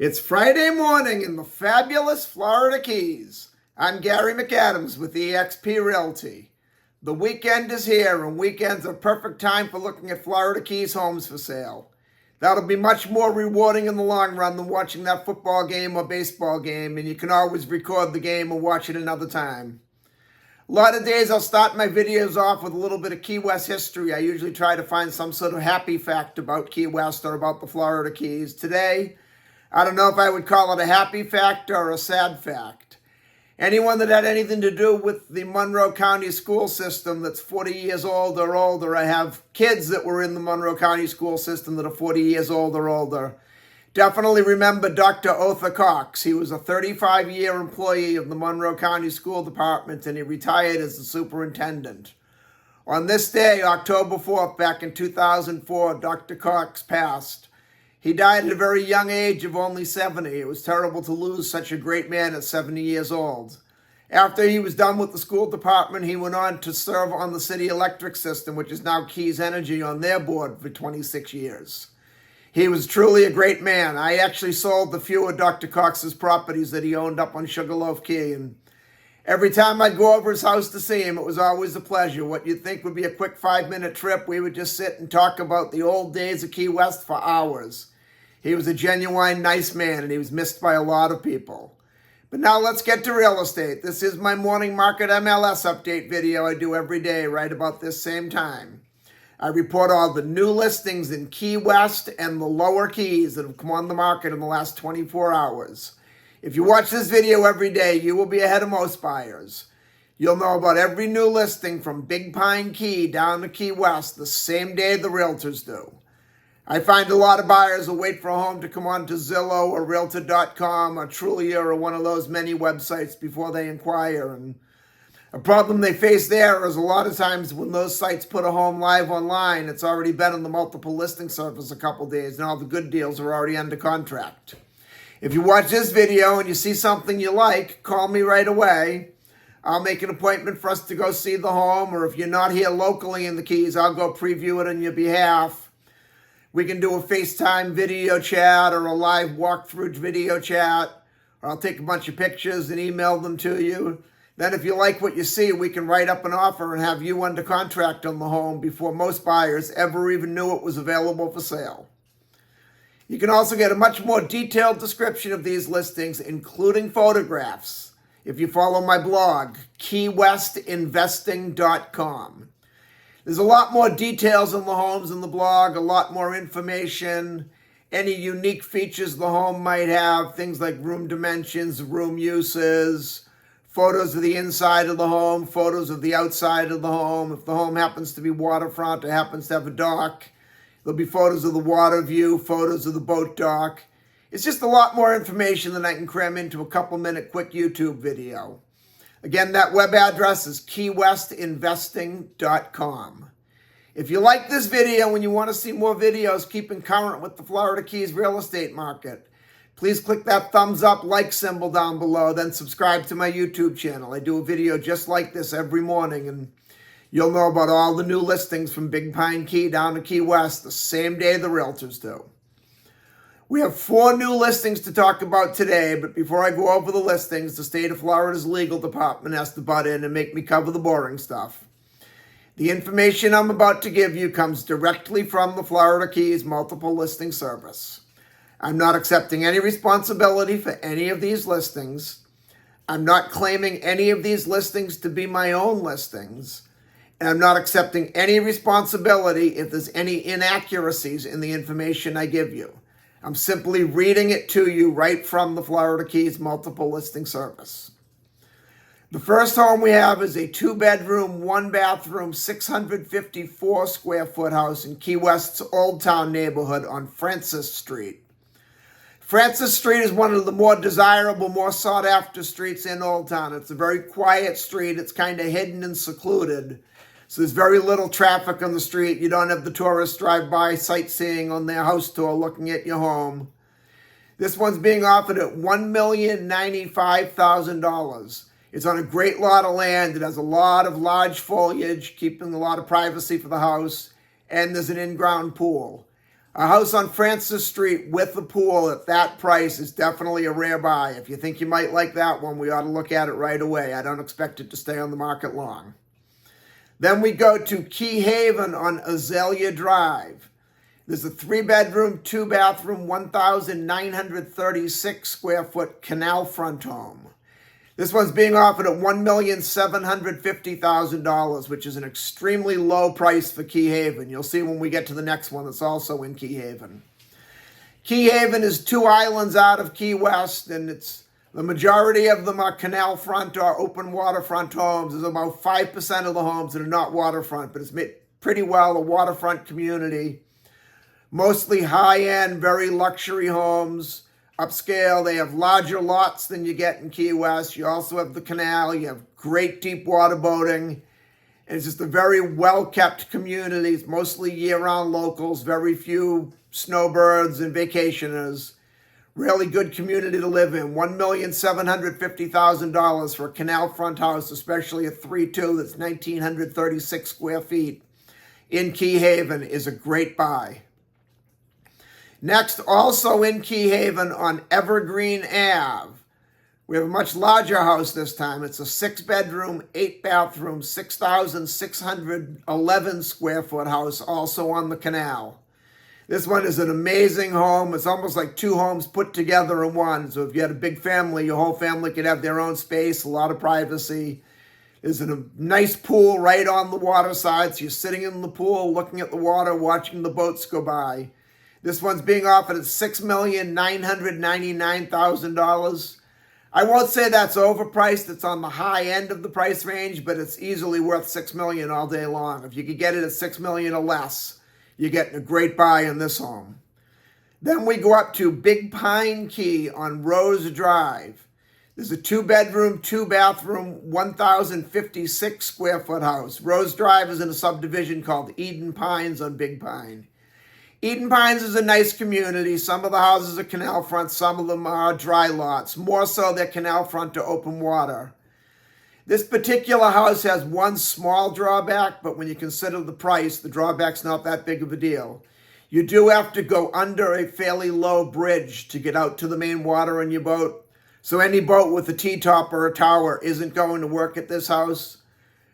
It's Friday morning in the fabulous Florida Keys. I'm Gary McAdams with eXp Realty. The weekend is here, and weekends are perfect time for looking at Florida Keys homes for sale. That'll be much more rewarding in the long run than watching that football game or baseball game, and you can always record the game or watch it another time. A lot of days I'll start my videos off with a little bit of Key West history. I usually try to find some sort of happy fact about Key West or about the Florida Keys. Today, I don't know if I would call it a happy fact or a sad fact. Anyone that had anything to do with the Monroe County school system that's 40 years old or older, I have kids that were in the Monroe County school system that are 40 years old or older, definitely remember Dr. Otha Cox. He was a 35-year employee of the Monroe County School Department, and he retired as the superintendent. On this day, October 4th, back in 2004, Dr. Cox passed. He died at a very young age of only 70. It was terrible to lose such a great man at 70 years old. After he was done with the school department, he went on to serve on the city electric system, which is now Keys Energy, on their board for 26 years. He was truly a great man. I actually sold the few of Dr. Cox's properties that he owned up on Sugarloaf Key, and every time I'd go over his house to see him, it was always a pleasure. What you'd think would be a quick 5-minute trip, we would just sit and talk about the old days of Key West for hours. He was a genuine nice man, and he was missed by a lot of people. But now let's get to real estate. This is my morning market MLS update video I do every day right about this same time. I report all the new listings in Key West and the lower Keys that have come on the market in the last 24 hours. If you watch this video every day, you will be ahead of most buyers. You'll know about every new listing from Big Pine Key down to Key West the same day the realtors do. I find a lot of buyers will wait for a home to come on to Zillow or Realtor.com or Trulia or one of those many websites before they inquire. And a problem they face there is a lot of times when those sites put a home live online, it's already been on the multiple listing service a couple days, and all the good deals are already under contract. If you watch this video and you see something you like, call me right away. I'll make an appointment for us to go see the home, or if you're not here locally in the Keys, I'll go preview it on your behalf. We can do a FaceTime video chat or a live walkthrough video chat, or I'll take a bunch of pictures and email them to you. Then if you like what you see, we can write up an offer and have you under contract on the home before most buyers ever even knew it was available for sale. You can also get a much more detailed description of these listings, including photographs, if you follow my blog, keywestinvesting.com. There's a lot more details on the homes in the blog, a lot more information, any unique features the home might have, things like room dimensions, room uses, photos of the inside of the home, photos of the outside of the home. If the home happens to be waterfront or happens to have a dock, there'll be photos of the water view, photos of the boat dock. It's just a lot more information than I can cram into a couple-minute quick YouTube video. Again, that web address is keywestinvesting.com. If you like this video and you want to see more videos keeping current with the Florida Keys real estate market, please click that thumbs up like symbol down below, then subscribe to my YouTube channel. I do a video just like this every morning, and you'll know about all the new listings from Big Pine Key down to Key West the same day the realtors do. We have 4 new listings to talk about today, but before I go over the listings, the state of Florida's legal department has to butt in and make me cover the boring stuff. The information I'm about to give you comes directly from the Florida Keys multiple listing service. I'm not accepting any responsibility for any of these listings. I'm not claiming any of these listings to be my own listings. And I'm not accepting any responsibility if there's any inaccuracies in the information I give you. I'm simply reading it to you right from the Florida Keys multiple listing service. The first home we have is a 2-bedroom, 1-bathroom, 654 square foot house in Key West's Old Town neighborhood on Francis Street. Francis Street is one of the more desirable, more sought after streets in Old Town. It's a very quiet street. It's kind of hidden and secluded. So there's very little traffic on the street. You don't have the tourists drive by sightseeing on their house tour looking at your home. This one's being offered at $1,095,000. It's on a great lot of land. It has a lot of large foliage, keeping a lot of privacy for the house, and there's an in-ground pool. A house on Francis Street with a pool at that price is definitely a rare buy. If you think you might like that one, we ought to look at it right away. I don't expect it to stay on the market long. Then we go to Key Haven on Azalea Drive. There's a 3-bedroom, 2-bathroom, 1,936 square foot canal front home. This one's being offered at $1,750,000, which is an extremely low price for Key Haven. You'll see when we get to the next one that's also in Key Haven. Key Haven is 2 islands out of Key West, and the majority of them are canal front or open waterfront homes. There's about 5% of the homes that are not waterfront, but it's made pretty well a waterfront community. Mostly high-end, very luxury homes. Upscale, they have larger lots than you get in Key West. You also have the canal. You have great deep water boating. And it's just a very well-kept community. It's mostly year-round locals, very few snowbirds and vacationers. Really good community to live in. $1,750,000 for a canal front house, especially a 3-2 that's 1,936 square feet in Key Haven, is a great buy. Next, also in Key Haven on Evergreen Ave, we have a much larger house this time. It's a 6-bedroom, 8-bathroom, 6,611 square foot house, also on the canal. This one is an amazing home. It's almost like 2 homes put together in one. So if you had a big family, your whole family could have their own space, a lot of privacy. There's a nice pool right on the water side. So you're sitting in the pool, looking at the water, watching the boats go by. This one's being offered at $6,999,000. I won't say that's overpriced. It's on the high end of the price range, but it's easily worth $6 million all day long. If you could get it at $6 million or less, you're getting a great buy in this home. Then we go up to Big Pine Key on Rose Drive. There's a 2-bedroom, 2-bathroom, 1,056 square foot house. Rose Drive is in a subdivision called Eden Pines on Big Pine. Eden Pines is a nice community. Some of the houses are canal front, some of them are dry lots. More so, they're canal front to open water. This particular house has one small drawback, but when you consider the price, the drawback's not that big of a deal. You do have to go under a fairly low bridge to get out to the main water in your boat. So any boat with a T-top or a tower isn't going to work at this house.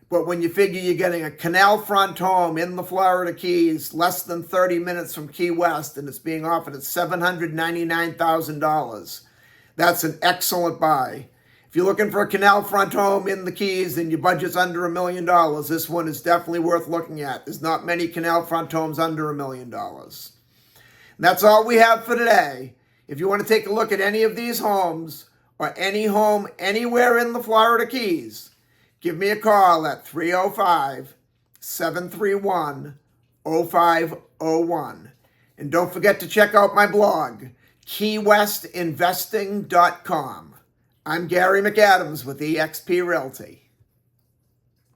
But when you figure you're getting a canal front home in the Florida Keys, less than 30 minutes from Key West, and it's being offered at $799,000, that's an excellent buy. If you're looking for a canal front home in the Keys and your budget's under $1 million, this one is definitely worth looking at. There's not many canal front homes under $1 million. That's all we have for today. If you want to take a look at any of these homes or any home anywhere in the Florida Keys, give me a call at 305-731-0501. And don't forget to check out my blog, keywestinvesting.com. I'm Gary McAdams with eXp Realty.